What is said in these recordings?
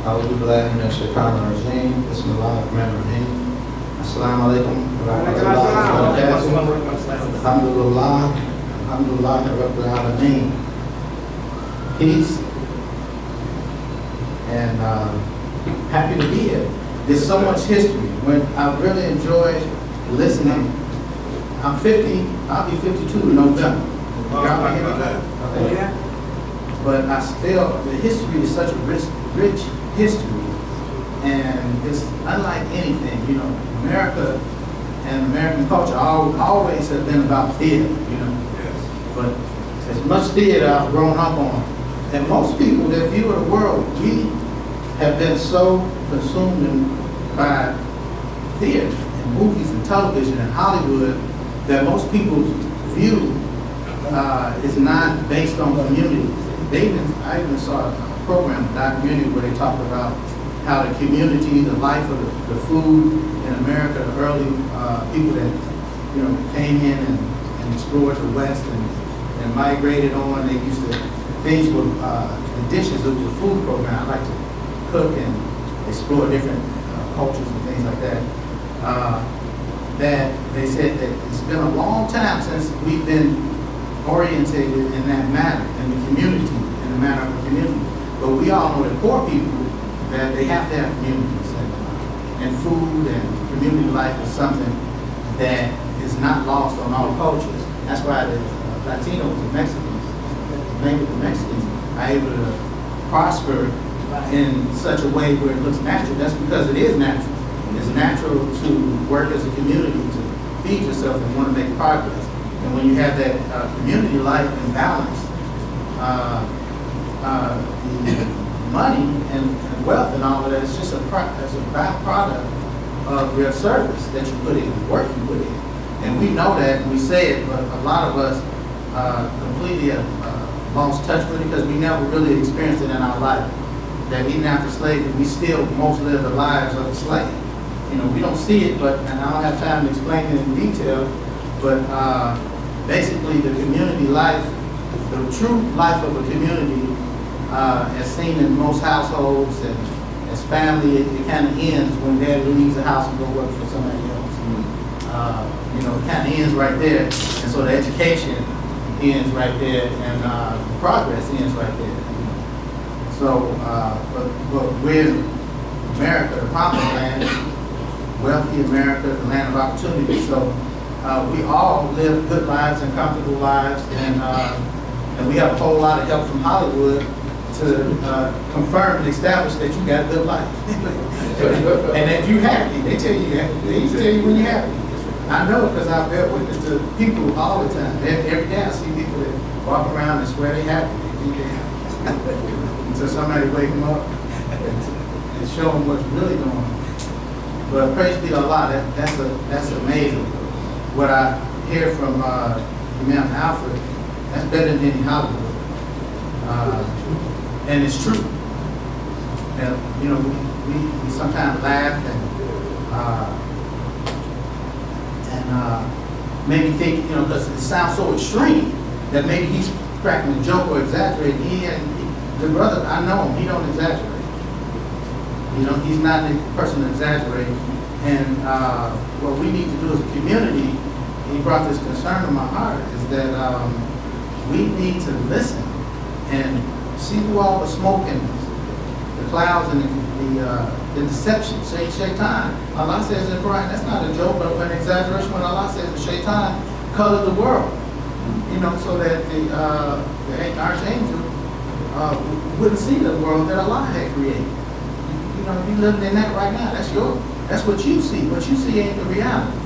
أعوذ بالله من الشيطان الرجيم بسم الله الرحمن الرحيم السلام عليكم ورحمة الله وبركاته الحمد لله رب العالمين. Peace and happy to be here. There's so much history. When I really enjoy listening. I'm 50. I'll be 52 in November. Y'all might hear me? Okay. Yeah. But I still, the history is such a rich history, and it's unlike anything. You know, America and American culture always have been about theater. You know, yes. But as much theater I've grown up on, and most people that view the world, we have been so consumed by theater and movies and television and Hollywood that most people's view is not based on community. I even saw a program, a documentary, where they talked about how the community, the life of the food in America, the early people that came in and explored the West and migrated on. They used to, things were the dishes. It was a food program. I like to cook and explore different cultures and things like that. That they said that it's been a long time since we've been orientated in that manner, in the community, in the manner of the community. But we all know that poor people, that they have to have communities, and food and community life is something that is not lost on all cultures. That's why the Latinos and Mexicans, mainly the Mexicans, are able to prosper in such a way where it looks natural. That's because it is natural. It's natural to work as a community, to feed yourself and want to make progress. And when you have that community life and balance, the money and wealth and all of that is just a byproduct of your service that you put in, the work you put in. And we know that, and we say it, but a lot of us completely lost touch with it because we never really experienced it in our life. That even after slavery, we still most live the lives of a slave. You know, we don't see it, and I don't have time to explain it in detail, but basically the community life, the true life of a community, as seen in most households and as family, it kind of ends when dad leaves the house and go work for somebody else. It kind of ends right there, and so the education ends right there, and the progress ends right there. So, but we're America, the promised land, wealthy America, the land of opportunity. So we all live good lives and comfortable lives, and we have a whole lot of help from Hollywood to confirm and establish that you got a good life. And that you're happy. They tell you that. They used to tell you when you're happy. I know because I bear witness to people all the time. Every day I see people that walk around and swear they're happy. They think they're happy. Until somebody wake them up and show them what's really going on. But praise be to Allah, that's amazing. What I hear from Imam Alfred, that's better than any Hollywood. And it's true. And we sometimes laugh and maybe think, because it sounds so extreme that maybe he's cracking a joke or exaggerating. The brother, I know him, he don't exaggerate. He's not the person to exaggerate. And what we need to do as a community, he brought this concern to my heart, is that we need to listen and see through all the smoke and the clouds and the deception. Shaitan, Allah says in the Quran, that's not a joke, but an exaggeration when Allah says that Shaitan colored the world. So that the archangel wouldn't see the world that Allah had created. You living in that right now. That's what you see. What you see ain't the reality.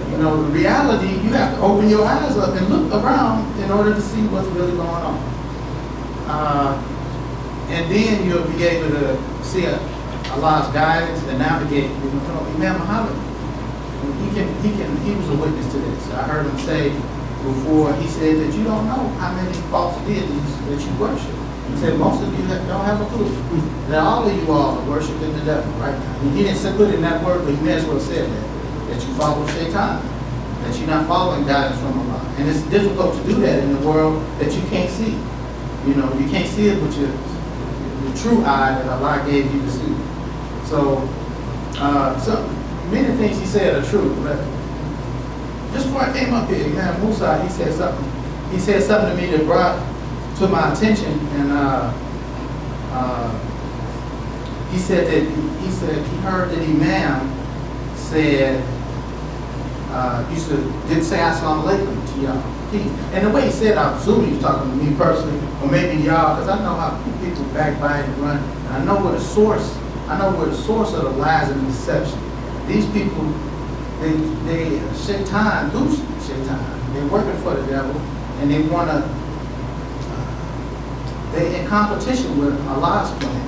The reality, you have to open your eyes up and look around in order to see what's really going on. And then you'll be able to see Allah's guidance and navigate. Imam Muhammad, he was a witness to this. I heard him say before, he said that you don't know how many false deities that you worship. He said most of you don't have a clue. That all of you all are worshiping the devil right now. And he didn't put it in that word, but he may as well said that you follow Shaitan, that you're not following guidance from Allah. And it's difficult to do that in a world that you can't see. You can't see it with your true eye that Allah gave you to see. So, so many things he said are true. But just before I came up here, Imam Musa, he said something. He said something to me that brought to my attention, and he said he heard that Imam said didn't say Assalamu alaikum to y'all. And the way he said, I assume he was talking to me personally, or maybe y'all, because I know how people backbite and run. And I know where the source of the lies and the deception. These people, they shaitan, they're working for the devil, and they want to, they're in competition with Allah's plan.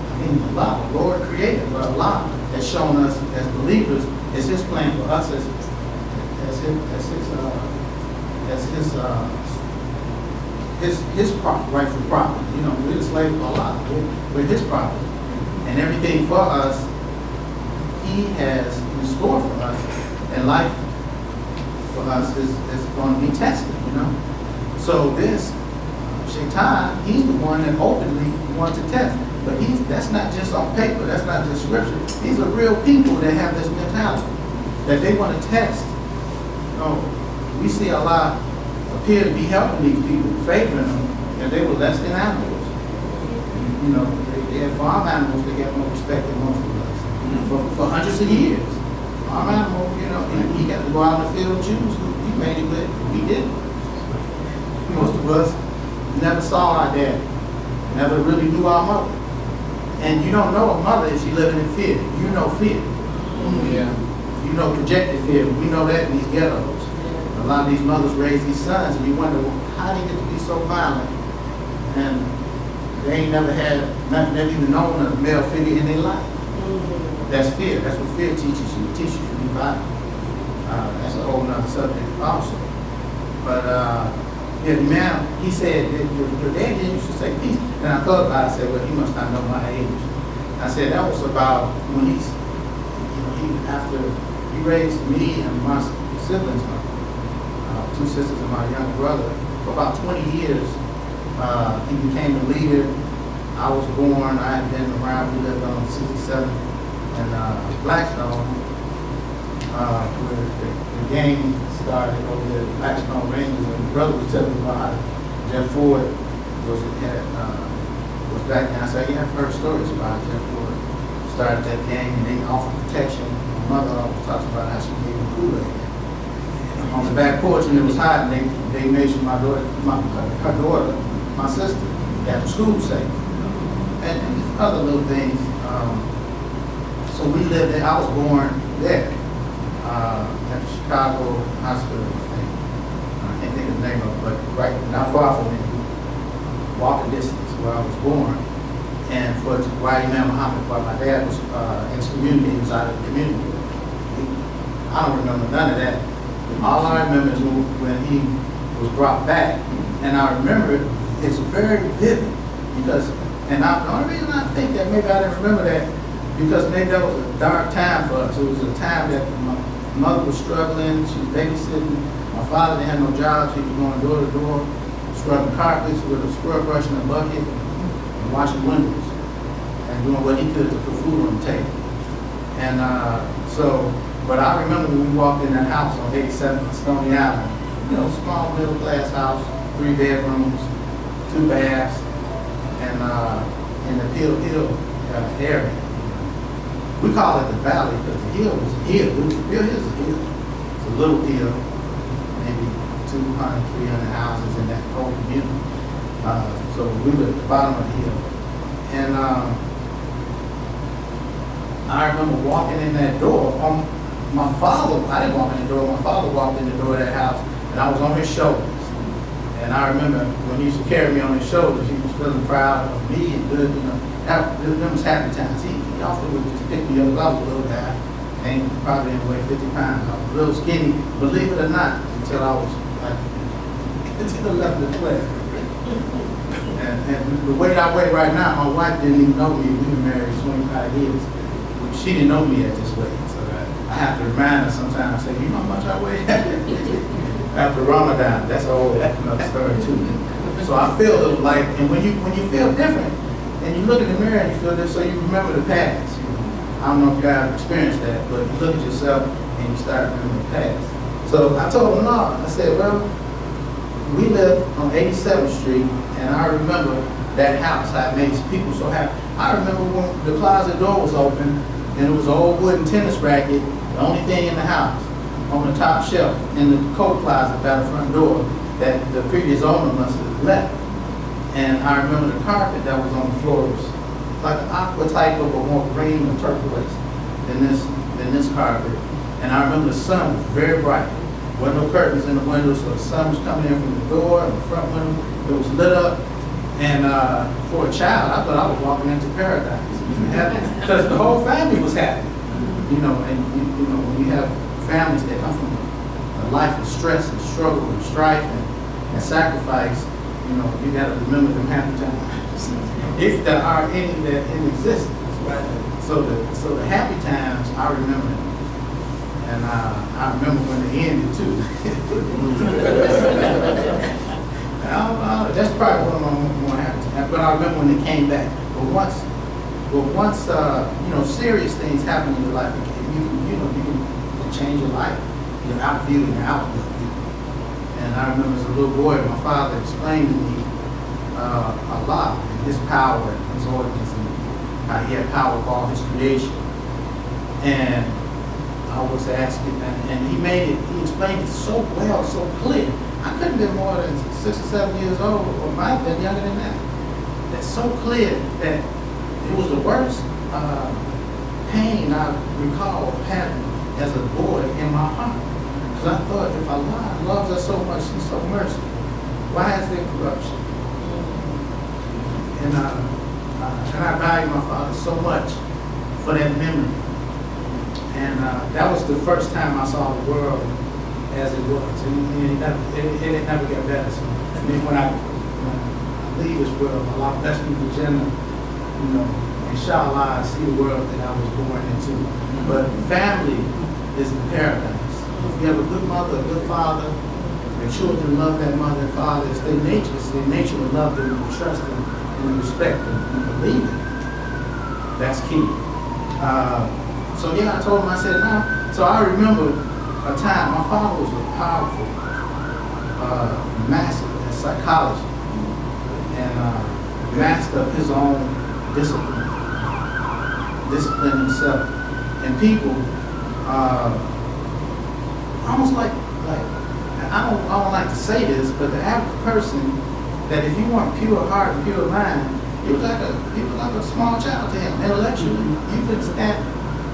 I mean, Allah, the Lord creator, but Allah has shown us as believers, it's His plan for us as his rightful property. You know, we're the slave of Allah. We're His property, and everything for us, He has in store for us, and life for us is going to be tested. You know, so this Shaitan, he's the one that openly wants to test. But that's not just on paper, that's not just scripture. These are real people that have this mentality, that they want to test. We see Allah appear to be helping these people, favoring them, and they were less than animals. You know, they had farm animals that get more respect than most of us. For hundreds of years. Farm animal, you know, he got to go out in the field and choose who he made it with, we didn't. Most of us never saw our dad, never really knew our mother. And you don't know a mother if she's living in fear. You know fear. Yeah. You know projected fear. We know that in these ghettos. A lot of these mothers raise these sons, and you wonder, well, how do they get to be so violent? And they ain't never had, never even known a male figure in their life. That's fear. That's what fear teaches you. It teaches you to be violent. That's a whole nother subject also. But yeah, Imam, he said that your dad didn't used to say peace. And I thought about it, I said, well, he must not know my age. I said, that was about when after he raised me and my siblings, two sisters and my young brother, for about 20 years, he became a leader. I was born, I had been around, we lived on 67 and Blackstone, where the game started over there, Blackstone Rangers, and my brother was telling me about how Jeff Ford was back then. I said, yeah, I've heard stories about Jeff Ford. Started that game and they offered protection. My mother always talks about how she gave him Kool-Aid. On the back porch, and it was hot, and they made sure her daughter, my sister, got to school safe. And other little things. So we lived there. I was born there at the Chicago Hospital. I can't think of the name of it, but right not far from me, walking distance where I was born. And for why Imam Muhammad, while my dad was in his community, he was out of the community. I don't remember none of that. All I remember is when he was brought back, and I remember it's very vivid because, and the only reason I think that maybe I didn't remember that because maybe that was a dark time for us. It was a time that my mother was struggling, she was babysitting, my father didn't have no job, he was going door to door, scrubbing carpets with a scrub brush and a bucket, and washing windows, and doing what he could to put food on the table. And but I remember when we walked in that house on 87th Stony Island, you know, small middle class house, 3 bedrooms, 2 baths, and in the Hill area. We call it the valley because the hill was a hill. Hill is a hill. It's a little hill, maybe 200, 300 houses in that whole community. So we were at the bottom of the hill. And I remember walking in that door. My father, I didn't walk in the door, my father walked in the door of that house, and I was on his shoulders. And I remember when he used to carry me on his shoulders, he was feeling proud of me and good, you know. Them was happy times. He often would just pick me up. I was a little guy, and probably weighed 50 pounds. I was a little skinny, believe it or not, until I was like, until 11 or 12. And the weight I weigh right now, my wife didn't even know me. We've been married 25 years. She didn't know me at this weight. I have to remind her sometimes, I say, you know how much I weigh? After Ramadan, that's a whole another story too. So I feel a little light, and when you feel different, and you look in the mirror and you feel this, so you remember the past. You know? I don't know if you guys experienced that, but you look at yourself and you start remembering the past. So I told him, no, I said, well, we live on 87th Street, and I remember that house, how it made people so happy. I remember when the closet door was open, and it was an old wooden tennis racket, the only thing in the house, on the top shelf, in the coat closet by the front door, that the previous owner must have left. And I remember the carpet that was on the floor was like an aqua type of a more green or turquoise than this carpet. And I remember the sun was very bright. There wasn't no curtains in the windows, so the sun was coming in from the door and the front window. It was lit up. And for a child, I thought I was walking into paradise. Because the whole family was happy. You know, and you know, when you have families that come from a life of stress and struggle and strife and sacrifice, you know, you got to remember them happy times. If there are any that in existence. Right. So the happy times, I remember them. And I remember when they ended too. That's probably one of my more happy times. But I remember when they came back. But once you know, serious things happen in your life, you can change your life, your outview and your outlook. And I remember as a little boy, my father explained to me a lot, his power and his ordinance, and how he had power of all his creation. And I was asking, and he explained it so well, so clear. I couldn't have been more than 6 or 7 years old, or might have been younger than that. That's so clear that it was the worst pain I recall having as a boy in my heart. Because I thought, if Allah loves us so much, He's so merciful, why is there corruption? And I value my father so much for that memory. And that was the first time I saw the world as it was. And it never got better. So I mean, when I leave this world, Allah bless me with Jannah, you know, inshallah, I see the world that I was born into. But family is the paradise. If you have a good mother, a good father, your children love that mother and father. It's their nature. It's their nature to love them, and trust them, and respect them, and believe them. That's key. So yeah, I told him, I said, no. So I remember a time, my father was a powerful master in psychology and master of his own discipline himself. And people, almost like I don't like to say this, but the average person, that if you weren't pure heart and pure mind, he was like a small child to him, intellectually.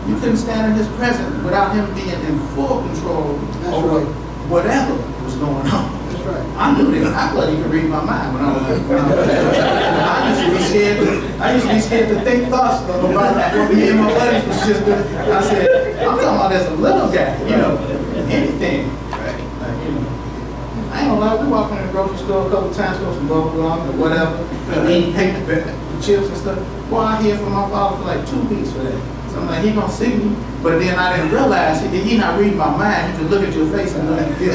You couldn't stand in his presence without him being in full control over whatever was going on. That's right. I knew that. I thought he could read my mind when I was I used to be scared to think thoughts about what me and my buddies was just doing. I said, I'm talking about as a little guy, you know, anything. Like, you know, I ain't gonna lie, we walked in the grocery store a couple of times, got some bubble gum or whatever, eating paper, chips and stuff. Boy, I hear from my father for like 2 weeks for that. So I'm like, he gonna see me, but then I didn't realize he not reading my mind. He could look at your face and know like you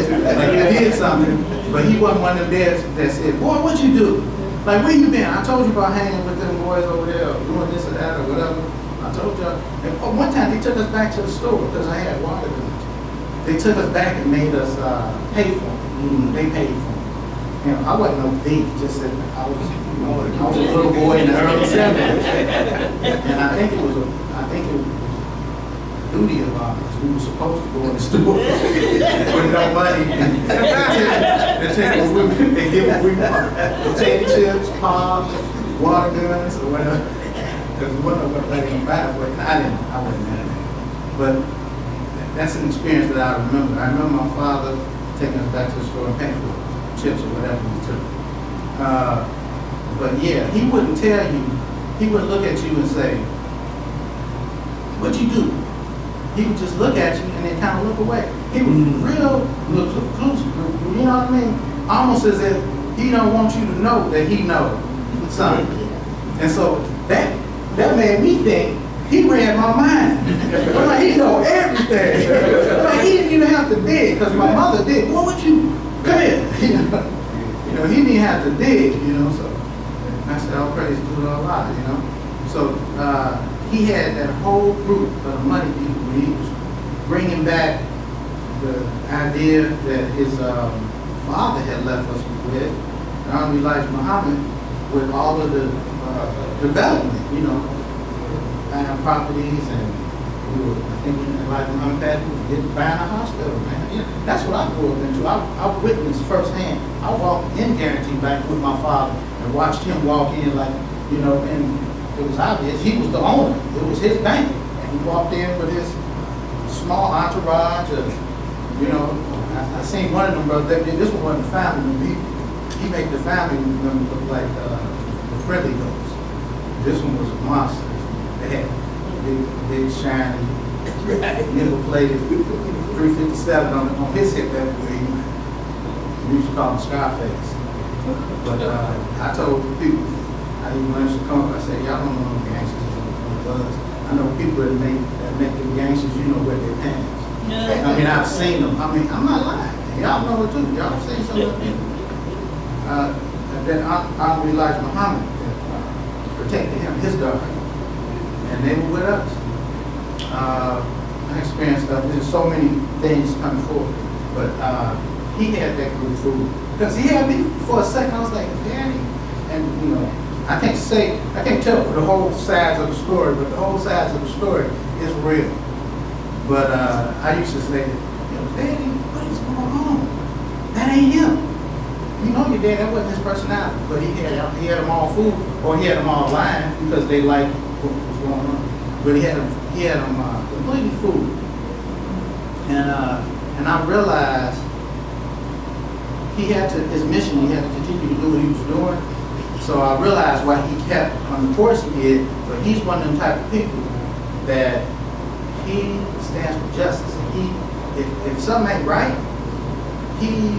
did something, but he wasn't one of them dads that said, boy, what'd you do? Like, where you been? I told you about hanging with them boys over there, or doing this or that or whatever. I told y'all. And one time they took us back to the store because I had water guns. They took us back and made us pay for them. They paid for them. You know, I wasn't no thief, just that I was a little boy in the early 70s. And I think it was a duty of ours. We were supposed to go in the store with no money and give what we want. Potato chips, pop, water guns, or whatever. Because we wasn't letting them buy for it. I wasn't mad at it. But that's an experience that I remember. I remember my father taking us back to the store and paying for chips or whatever we took. But yeah, he wouldn't tell you, he wouldn't look at you and say, what'd you do? He would just look at you and then kind of look away. He was real reclusive, you know what I mean? Almost as if he don't want you to know that he knows something. And so that made me think he read my mind. Like, he know everything. Like, he didn't even have to dig, because my mother did. What would you, come here? You know, he didn't have to dig, you know, so And I said, all praise to Allah, you know. So he had that whole group of the money people. He was bringing back the idea that his father had left us with, Elijah Muhammad, with all of the development, you know, buying properties, and I think when Elijah Muhammad passed, we were buying a hospital, man. You know, that's what I grew up into. I witnessed firsthand. I walked in Guarantee Bank with my father and watched him walk in, like, you know, and it was obvious he was the owner. It was his bank. He walked in with his small entourage of, you know, I seen one of them brothers. This one wasn't family. He made the family members look like the friendly ghosts. This one was a monster. They had big shiny, nickel plated 357 on his hip that way. We used to call him Scarface. But I told people, I even when I used to come up, I said, y'all don't know no gangsters on buzz. I know people that make them gangsters, you know, wear their pants. I mean, I've seen them. I mean, I'm not lying. Y'all know it too. Y'all have seen some of them people. And then Elijah Muhammad protected him, his daughter. And they were with us. I experienced stuff. There's so many things coming forward. But he had that good food. Because he had me for a second. I was like, Daddy. And, you know, I can't tell the whole sides of the story, but the whole sides of the story is real. But I used to say, you know, Daddy, what is going on? That ain't him. You know your dad, that wasn't his personality. But he had them all food, or he had them all lying because they liked what was going on. But he had them completely food. And I realized his mission, he had to continue to do what he was doing. So I realized why he kept on the course he did, but he's one of them type of people that he stands for justice. And if something ain't right, he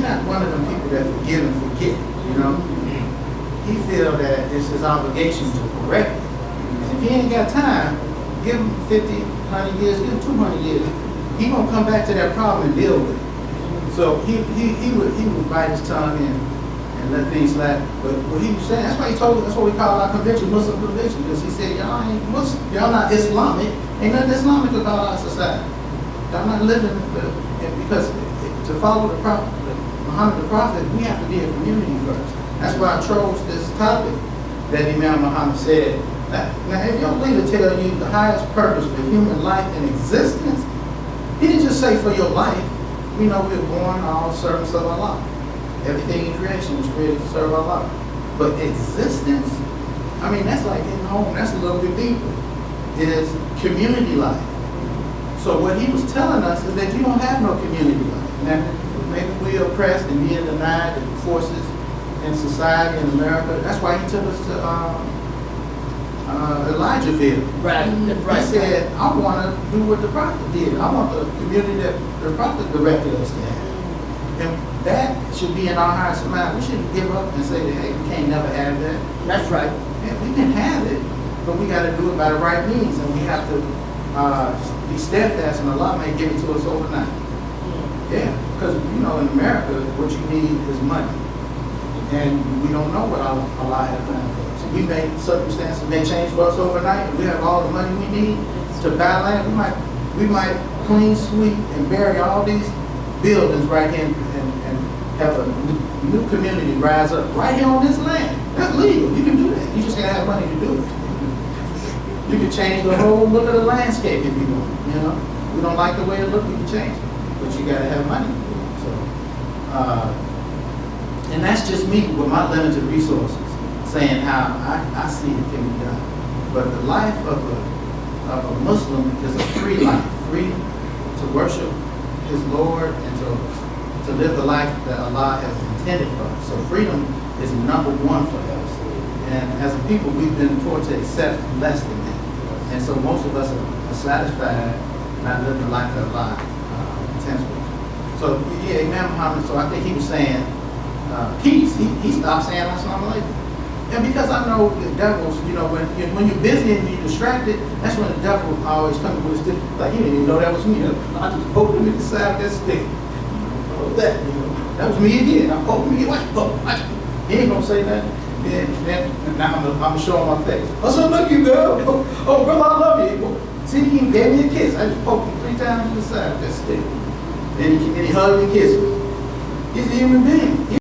not one of them people that forgive and forget, you know. He feel that it's his obligation to correct it. And if he ain't got time, give him 50, 100 years, give him 200 years. He gonna come back to that problem and deal with it. So he would bite his tongue and let things slap. But what he was saying, that's why he told us, that's what we call our convention, Muslim convention, because he said, y'all ain't Muslim, y'all not Islamic, ain't nothing Islamic about our society. Y'all not living, because to follow the Prophet, Muhammad the Prophet, we have to be a community first. That's why I chose this topic that Imam Muhammad said. Now if your leader tell you the highest purpose for human life and existence, he didn't just say for your life. We know we're born all servants of Allah. Everything in creation was created to serve Allah. But existence, I mean, that's like in home, that's a little bit deeper. It is community life. So what he was telling us is that you don't have no community life. Now, maybe we're oppressed and being denied the forces in society in America. That's why he took us to Elijahville. Right. He said, I want to do what the prophet did. I want the community that the prophet directed us to have. And that should be in our hearts and minds. We shouldn't give up and say that, hey, we can't never have that. That's right. Yeah, we can have it, but we got to do it by the right means, and we have to be steadfast, and Allah may give it to us overnight. Yeah, because, you know, in America, what you need is money. And we don't know what Allah has planned for us. Circumstances may change for us overnight. We have all the money we need to buy land. We might clean, sweep, and bury all these buildings right here and have a new community rise up right here on this land. That's legal. You can do that. You just gotta have money to do it. You can change the whole look of the landscape if you want. You know, we don't like the way it looks, we can change it, but you gotta have money. So, and that's just me with my limited resources, saying how I see it can be done. But the life of a Muslim is a free life, free to worship his Lord and to live the life that Allah has intended for us. So freedom is number one for us. And as a people, we've been taught to accept less than that. And so most of us are satisfied not living the life that Allah intends for us. So yeah, Imam Muhammad, so I think he was saying peace. He stopped saying Assalamu alaikum. And because I know the devils, you know, when you're busy and you're distracted, that's when the devil always comes with a stick. Like, he didn't even know that was me. I just poked him in the side of that stick. That was me again. I poked him again. Watch him. He ain't gonna say nothing. Then now I'm showing my face. I said, look you, girl. Oh, brother, I love you. See, he gave me a kiss. I just poked him 3 times in the side with that stick. Then he hugged and kissed me. He's a human being.